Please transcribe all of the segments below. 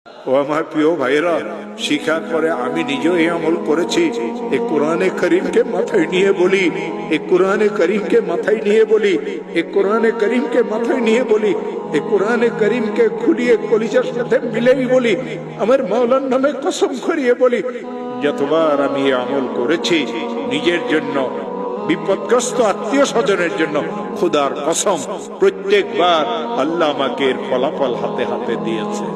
ও আমার প্রিয় ভাইরা, শিখার পরে আমি নিজেও এই আমল করেছি। এই কোরআনে করিমকে মাথায় নিয়ে বলি, এই কোরআনে করিমকে মাথায় নিয়ে বলি, এই কোরআনে করিমকে মাথায় নিয়ে বলি, এই কোরআনে করিমকে খুলিয়ে কলিজার সাথে মিলেই বলি, আমার মাওলার নামে কসম করিয়ে বলি, যতবার আমি এই আমল করেছি নিজের জন্য, বিপদগ্রস্ত আত্মীয় স্বজনের জন্য, খুদার কসম প্রত্যেকবার আল্লাহ আমাকে এর ফলাফল হাতে হাতে দিয়েছে।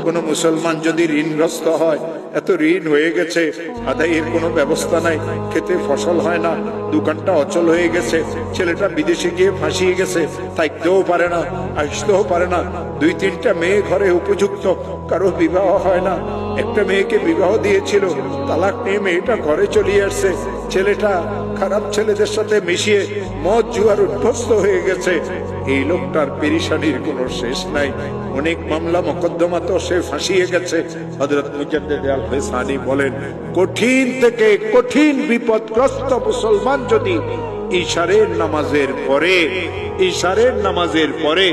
কোন মুসলমান যদি ঋণগ্রস্ত হয়, এত ঋণ হয়ে গেছে, আদায়ের কোনো ব্যবস্থা নাই, খেতে ফসল হয় না, দোকানটা অচল হয়ে গেছে, ছেলেটা বিদেশে গিয়ে ফাঁসিয়ে গেছে, থাকতেও পারে না, আসতেও পারে না, 2-3টা মেয়ে ঘরে উপযুক্ত, কারো বিবাহ হয় না, একটা মেয়েকে বিবাহ দিয়েছিল, তালাক নিয়ে মেয়েটা ঘরে চলে আসছে, ছেলেটা খারাপ ছেলেদের সাথে মিশিয়ে মদ জুয়ার উদ্ভস্ত হয়ে গেছে। এই লোকটার পেরেশানির কোনো শেষ নাই, অনেক মামলা মোকদ্দমা তো সে ফাঁসিয়ে গেছে। হযরত মুজাদ্দিদ আল ফিসানি বলেন, কঠিন থেকে কঠিন বিপদগ্রস্ত মুসলমান যদি ইশারের নামাজের পরে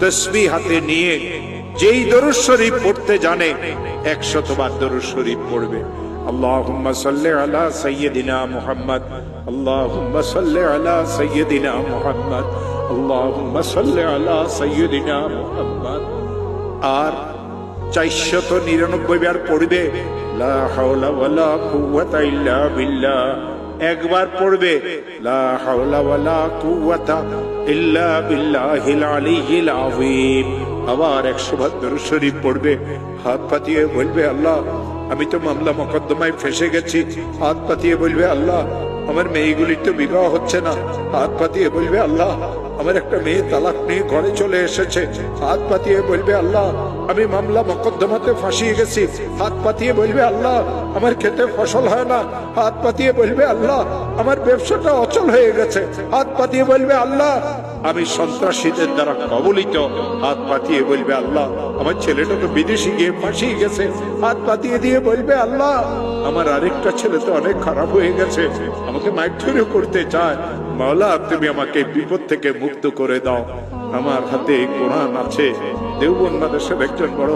তাসবিহ হাতে নিয়ে যেই দরুদ শরীফ পড়তে জানে 100 বার দরুদ শরীফ পড়বে। আল্লাহুম্মা সাল্লি আলা সাইয়্যিদিনা মুহাম্মদ, আল্লাহুম্মা সাল্লি আলা সাইয়্যিদিনা মুহাম্মদ, আল্লাহুম্মা সাল্লি আলা সাইয়্যিদিনা মুহাম্মদ। আর 499 বার পড়বে লা হাওলা ওয়ালা কুওয়াতা ইল্লা বিল্লাহ, একবার পড়বে লা হাওলা ওয়ালা কুওয়াতা ইল্লা বিল্লাহিল আলিয়্যিল আযীম, আবার 100 বার দরুদ শরীফ পড়বে, হাত পাতিয়ে বলবে, আল্লাহ আমি তো মামলা মোকদ্দমায় ফেঁসে গেছি, হাত পাতিয়ে বলবে, আল্লাহ আমার মেয়েগুলির তো বিবাহ হচ্ছে না, হাত পাতিয়ে বলবে, আল্লাহ আমার একটা মেয়ে তালাক নিয়ে ঘরে চলে এসেছে, হাত পাতিয়ে বলবে, আল্লাহ আমি মামলা মোকদ্দমাতে ফাঁসিয়ে গেছি, হাত পাতিয়ে বলবে, আল্লাহ আমার খেতে ফসল হয় না, হাত পাতিয়ে বলবে, আল্লাহ আমার ব্যবসাটা অচল হয়ে গেছে, হাত পাতিয়ে বলবে, আল্লাহ আমি সন্ত্রাসীদের দ্বারা কবলিত, হাত পাতিয়ে বলবে, আল্লাহ আমার ছেলেটা তো বিদেশে গিয়ে ফাঁসিয়ে গেছে, হাত পাতিয়ে দিয়ে বলবে, আল্লাহ আমার আরেকটা ছেলে তো অনেক খারাপ হয়ে গেছে, আমাকে মারধরও করতে চায়, মাওলা তুমি আমাকে বিপদ থেকে মুক্ত করে দাও। আমার হাতে কোরআন আছে, দেওবন্দ মাদ্রাসার একজন বড়